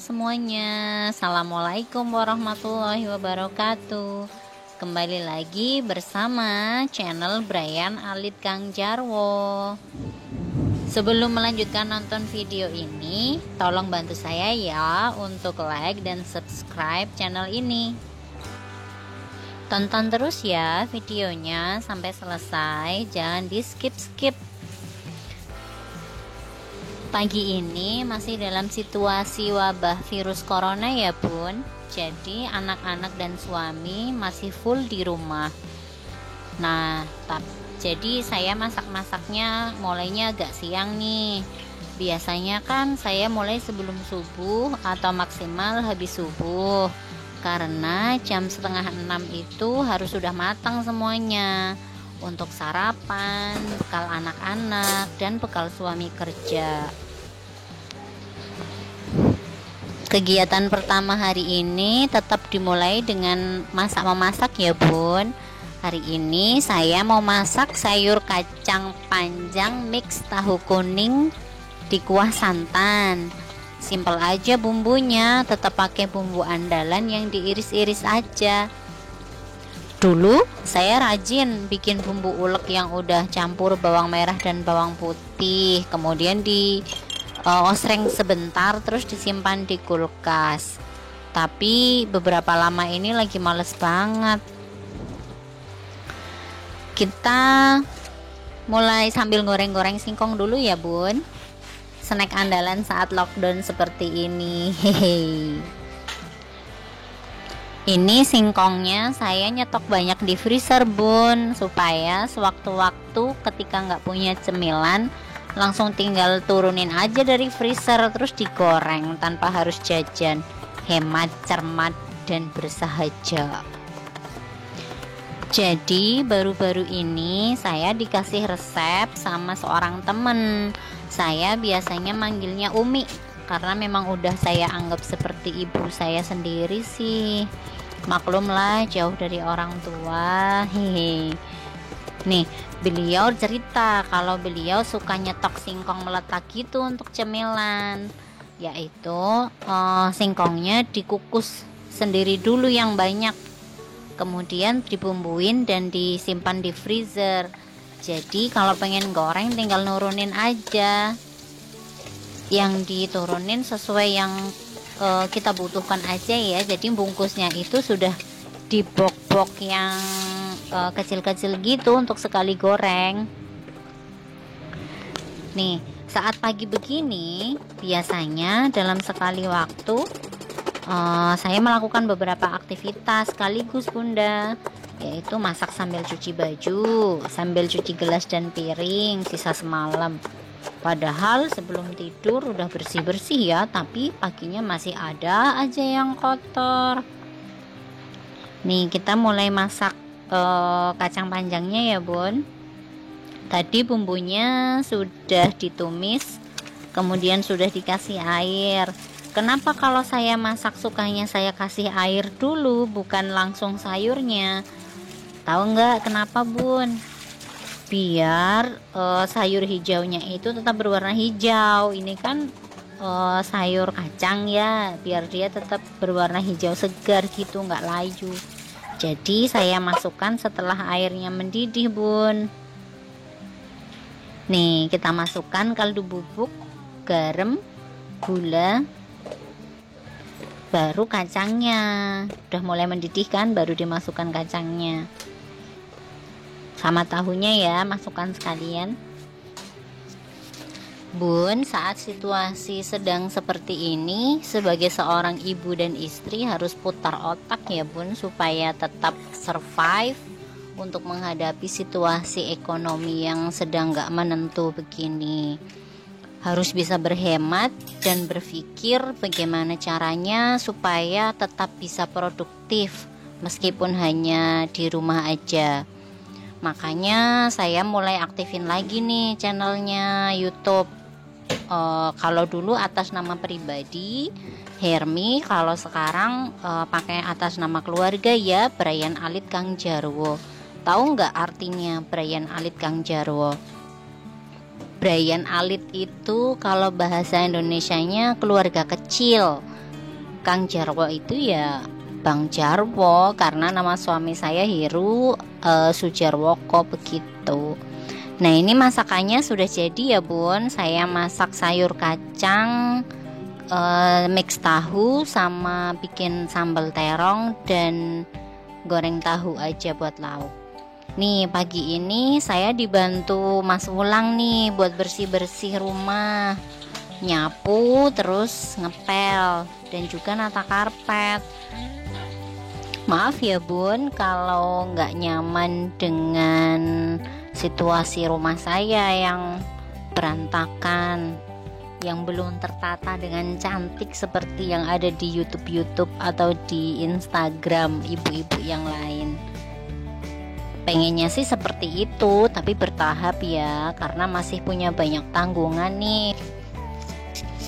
semuanya. Assalamualaikum warahmatullahi wabarakatuh. Kembali lagi bersama channel Brian Alit Kang Jarwo. Sebelum melanjutkan nonton video ini, tolong bantu saya ya untuk like dan subscribe channel ini. Tonton terus ya videonya sampai selesai, jangan di skip-skip. Pagi ini masih dalam situasi wabah virus corona ya bun. Jadi anak-anak dan suami masih full di rumah. Nah, jadi saya masak-masaknya mulainya agak siang nih. Biasanya kan saya mulai sebelum subuh atau maksimal habis subuh. Karena jam 5:30 itu harus sudah matang semuanya. Untuk sarapan, bekal anak-anak, dan bekal suami kerja. Kegiatan pertama hari ini tetap dimulai dengan memasak ya bun. Hari ini saya mau masak sayur kacang panjang mix tahu kuning di kuah santan. Simpel aja bumbunya, tetap pakai bumbu andalan yang diiris-iris aja. Dulu saya rajin bikin bumbu ulek yang udah campur bawang merah dan bawang putih, kemudian osreng sebentar terus disimpan di kulkas. Tapi beberapa lama ini lagi males banget. Kita mulai sambil goreng-goreng singkong dulu ya bun. Snack andalan saat lockdown seperti ini. Hehehe. Ini singkongnya saya nyetok banyak di freezer bun, supaya sewaktu-waktu ketika nggak punya cemilan langsung tinggal turunin aja dari freezer terus digoreng tanpa harus jajan. Hemat, cermat, dan bersahaja. Jadi baru-baru ini saya dikasih resep sama seorang temen. Saya biasanya manggilnya Umi karena memang udah saya anggap seperti ibu saya sendiri sih. Maklumlah jauh dari orang tua. Hehe. Nih, beliau cerita kalau beliau suka nyetok singkong meletak gitu untuk cemilan. Yaitu singkongnya dikukus sendiri dulu yang banyak, kemudian dibumbuin dan disimpan di freezer. Jadi kalau pengen goreng tinggal nurunin aja. Yang diturunin sesuai yang kita butuhkan aja ya. Jadi bungkusnya itu sudah dibok-bok yang kecil-kecil gitu untuk sekali goreng. Nih, saat pagi begini biasanya dalam sekali waktu saya melakukan beberapa aktivitas sekaligus bunda, yaitu masak sambil cuci baju, sambil cuci gelas dan piring sisa semalam. Padahal sebelum tidur udah bersih-bersih ya, tapi paginya masih ada aja yang kotor. Nih kita mulai masak kacang panjangnya ya bun. Tadi bumbunya sudah ditumis, kemudian sudah dikasih air. Kenapa kalau saya masak sukanya saya kasih air dulu, bukan langsung sayurnya? Tahu nggak kenapa bun? Biar sayur hijaunya itu tetap berwarna hijau. Ini kan sayur kacang ya, biar dia tetap berwarna hijau segar gitu, nggak layu. Jadi saya masukkan setelah airnya mendidih bun. Nih kita masukkan kaldu bubuk, garam, gula, baru kacangnya. Udah mulai mendidih kan, baru dimasukkan kacangnya sama tahunya ya, masukkan sekalian bun. Saat situasi sedang seperti ini, sebagai seorang ibu dan istri harus putar otak ya bun, supaya tetap survive untuk menghadapi situasi ekonomi yang sedang gak menentu begini. Harus bisa berhemat dan berpikir bagaimana caranya supaya tetap bisa produktif meskipun hanya di rumah aja. Makanya saya mulai aktifin lagi nih channelnya YouTube. Kalau dulu atas nama pribadi Hermi, kalau sekarang pakai atas nama keluarga ya, Brian Alit Kang Jarwo. Tahu nggak artinya Brian Alit Kang Jarwo? Brian Alit itu kalau bahasa Indonesianya keluarga kecil. Kang Jarwo itu ya Bang Jarwo, karena nama suami saya Heru Sujarwoko begitu. Nah, ini masakannya sudah jadi ya Bun. Saya masak sayur kacang, mix tahu, sama bikin sambal terong dan goreng tahu aja buat lauk. Nih, pagi ini saya dibantu Mas Wulang nih buat bersih-bersih rumah, nyapu, terus ngepel, dan juga nata karpet. Maaf ya Bun kalau nggak nyaman dengan situasi rumah saya yang berantakan, yang belum tertata dengan cantik seperti yang ada di YouTube atau di Instagram ibu-ibu yang lain. Pengennya sih seperti itu, tapi bertahap ya, karena masih punya banyak tanggungan nih.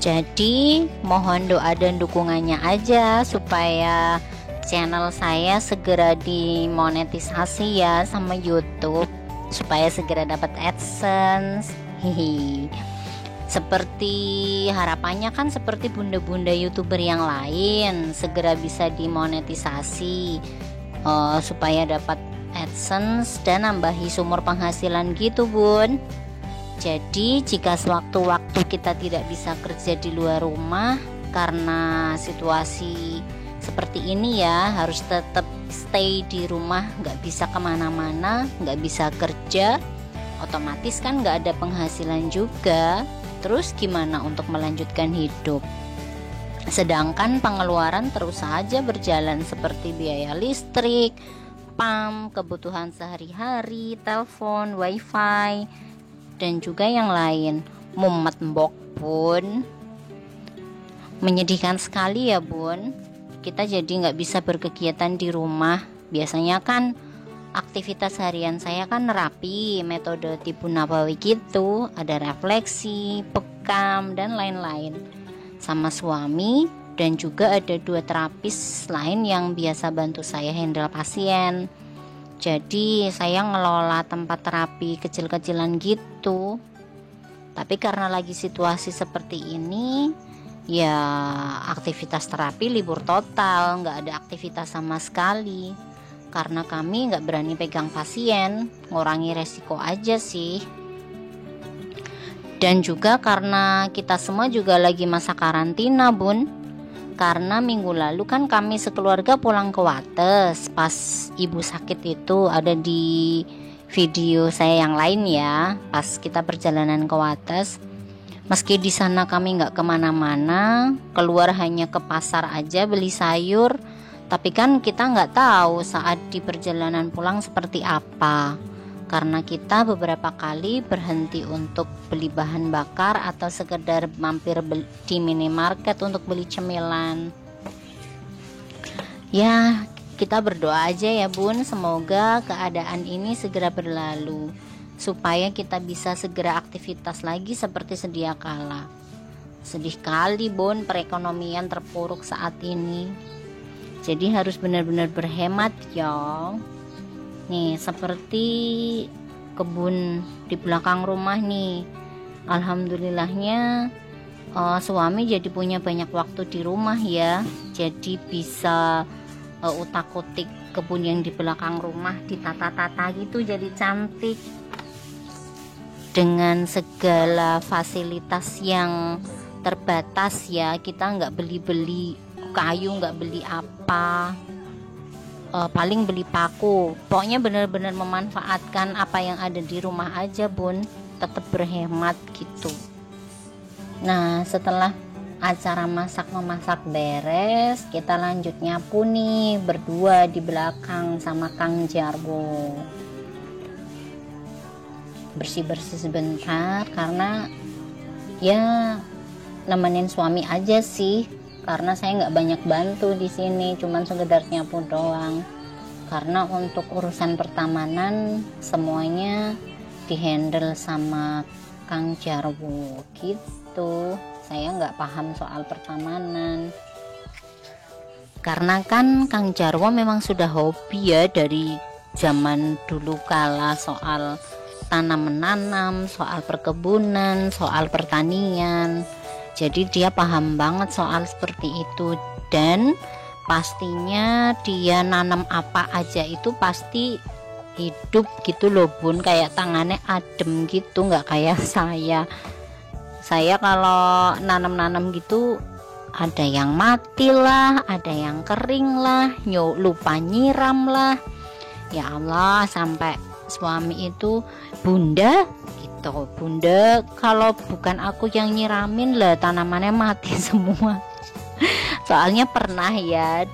Jadi mohon doa dan dukungannya aja supaya channel saya segera dimonetisasi ya sama YouTube, supaya segera dapat AdSense. Hihi. Seperti harapannya kan seperti bunda-bunda YouTuber yang lain, segera bisa dimonetisasi supaya dapat AdSense dan nambahi sumber penghasilan gitu Bun. Jadi jika sewaktu-waktu kita tidak bisa kerja di luar rumah karena situasi seperti ini ya, harus tetap stay di rumah, nggak bisa kemana-mana, nggak bisa kerja, otomatis kan nggak ada penghasilan juga. Terus gimana untuk melanjutkan hidup? Sedangkan pengeluaran terus saja berjalan seperti biaya listrik, PAM, kebutuhan sehari-hari, telepon, wifi, dan juga yang lain. Mumet mbok Bun. Menyedihkan sekali ya Bun. Kita jadi nggak bisa berkegiatan di rumah. Biasanya kan aktivitas harian saya kan nerapi metode Tibbun Nabawi gitu, ada refleksi, bekam, dan lain-lain sama suami, dan juga ada 2 terapis lain yang biasa bantu saya handle pasien. Jadi saya ngelola tempat terapi kecil-kecilan gitu. Tapi karena lagi situasi seperti ini, ya aktivitas terapi libur total, nggak ada aktivitas sama sekali. Karena kami nggak berani pegang pasien, ngurangi resiko aja sih. Dan juga karena kita semua juga lagi masa karantina Bun. Karena minggu lalu kan kami sekeluarga pulang ke Wates pas ibu sakit itu, ada di video saya yang lain ya, pas kita perjalanan ke Wates. Meski di sana kami nggak kemana-mana, keluar hanya ke pasar aja beli sayur, tapi kan kita nggak tahu saat di perjalanan pulang seperti apa. Karena kita beberapa kali berhenti untuk beli bahan bakar atau sekedar mampir di minimarket untuk beli cemilan. Ya, kita berdoa aja ya Bun, semoga keadaan ini segera berlalu, supaya kita bisa segera aktivitas lagi seperti sedia kala. Sedih kali Bun, perekonomian terpuruk saat ini. Jadi harus benar-benar berhemat ya. Nih, seperti kebun di belakang rumah nih, alhamdulillahnya suami jadi punya banyak waktu di rumah ya. Jadi bisa utak-utik kebun yang di belakang rumah ditata-tata gitu jadi cantik, dengan segala fasilitas yang terbatas ya. Kita nggak beli-beli kayu, nggak beli apa, paling beli paku. Pokoknya benar-benar memanfaatkan apa yang ada di rumah aja Bun, tetap berhemat gitu. Nah, setelah acara masak-memasak beres, kita lanjut nyapu nih berdua di belakang sama Kang Jarwo. Bersih-bersih sebentar karena ya nemenin suami aja sih, karena saya nggak banyak bantu di sini, cuman sekedar nyapu doang. Karena untuk urusan pertamanan semuanya dihandle sama Kang Jarwo gitu. Saya nggak paham soal pertamanan. Karena kan Kang Jarwo memang sudah hobi ya dari zaman dulu kala soal tanam menanam, soal perkebunan, soal pertanian. Jadi dia paham banget soal seperti itu. dan pastinya dia nanam apa aja itu pasti hidup gitu loh bun, kayak tangannya adem gitu, nggak kayak saya kalau nanam-nanam gitu ada yang mati lah, ada yang kering lah, lupa nyiram lah. Ya Allah, sampai suami itu, bunda gitu, bunda kalau bukan aku yang nyiramin lah tanamannya mati semua. Soalnya pernah ya,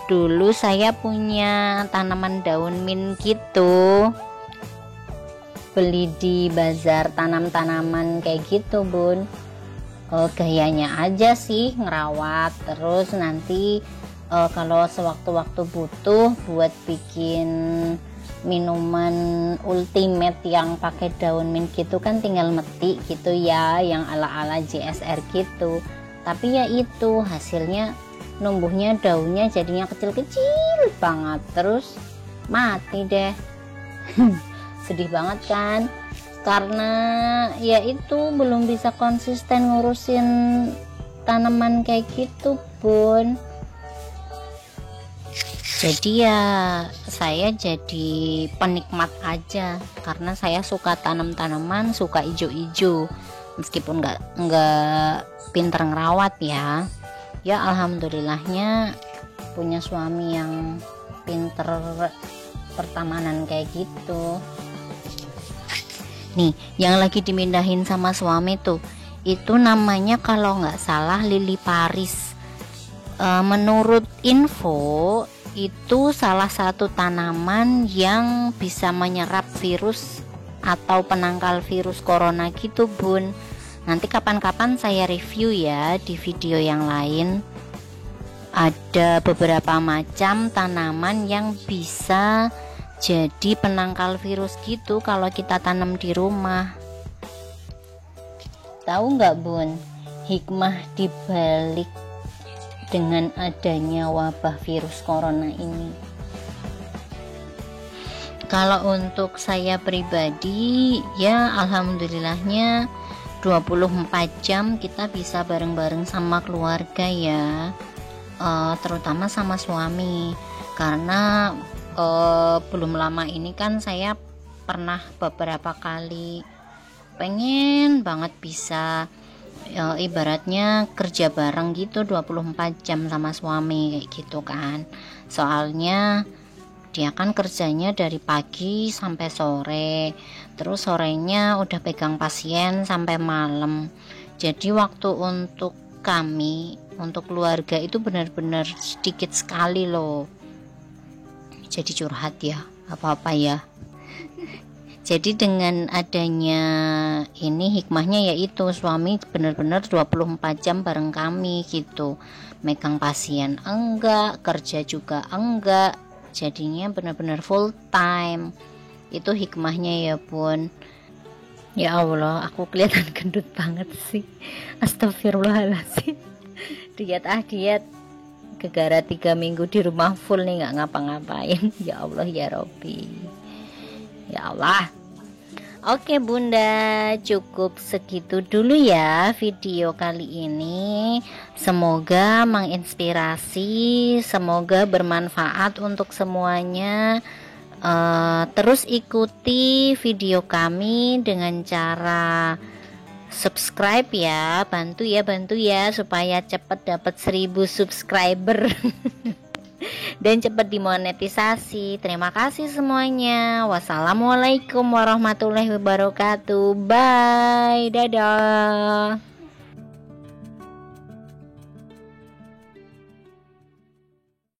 dulu saya punya tanaman daun mint gitu, beli di bazar tanam-tanaman kayak gitu bun. Gayanya aja sih ngerawat, terus nanti kalau sewaktu-waktu butuh buat bikin minuman ultimate yang pakai daun mint gitu kan tinggal metik gitu ya, yang ala-ala JSR gitu. Tapi ya itu hasilnya, numbuhnya daunnya jadinya kecil-kecil banget, terus mati deh. Sedih banget kan, karena ya itu belum bisa konsisten ngurusin tanaman kayak gitu bun. Jadi ya saya jadi penikmat aja, karena saya suka tanam-tanaman, suka ijo-ijo, meskipun nggak pinter ngerawat ya. Ya alhamdulillahnya punya suami yang pinter pertamanan kayak gitu. Nih yang lagi dimindahin sama suami tuh, itu namanya kalau nggak salah lili Paris. Menurut info itu salah satu tanaman yang bisa menyerap virus atau penangkal virus corona gitu bun. Nanti kapan-kapan saya review ya di video yang lain. Ada beberapa macam tanaman yang bisa jadi penangkal virus gitu kalau kita tanam di rumah. Tahu nggak bun, hikmah dibalik dengan adanya wabah virus corona ini? Kalau untuk saya pribadi ya alhamdulillahnya 24 jam kita bisa bareng-bareng sama keluarga ya, terutama sama suami, karena belum lama ini kan saya pernah beberapa kali pengen banget bisa ibaratnya kerja bareng gitu 24 jam sama suami kayak gitu kan. Soalnya dia kan kerjanya dari pagi sampai sore, terus sorenya udah pegang pasien sampai malam. Jadi waktu untuk kami, untuk keluarga itu benar-benar sedikit sekali loh. Jadi curhat ya, apa-apa ya. Jadi dengan adanya ini hikmahnya yaitu suami benar-benar 24 jam bareng kami gitu. Megang pasien enggak, kerja juga enggak. Jadinya benar-benar full time. Itu hikmahnya ya bun. Ya Allah, aku kelihatan gendut banget sih. Astagfirullahaladzim. Diet. Gegara 3 minggu di rumah full nih, nggak ngapa-ngapain. Ya Allah ya Robbi, ya Allah. Oke bunda, cukup segitu dulu ya video kali ini. Semoga menginspirasi, semoga bermanfaat untuk semuanya. Terus ikuti video kami dengan cara subscribe ya, bantu ya supaya cepat dapat 1000 subscriber dan cepat dimonetisasi. Terima kasih semuanya. Wassalamualaikum warahmatullahi wabarakatuh. Bye, dadah.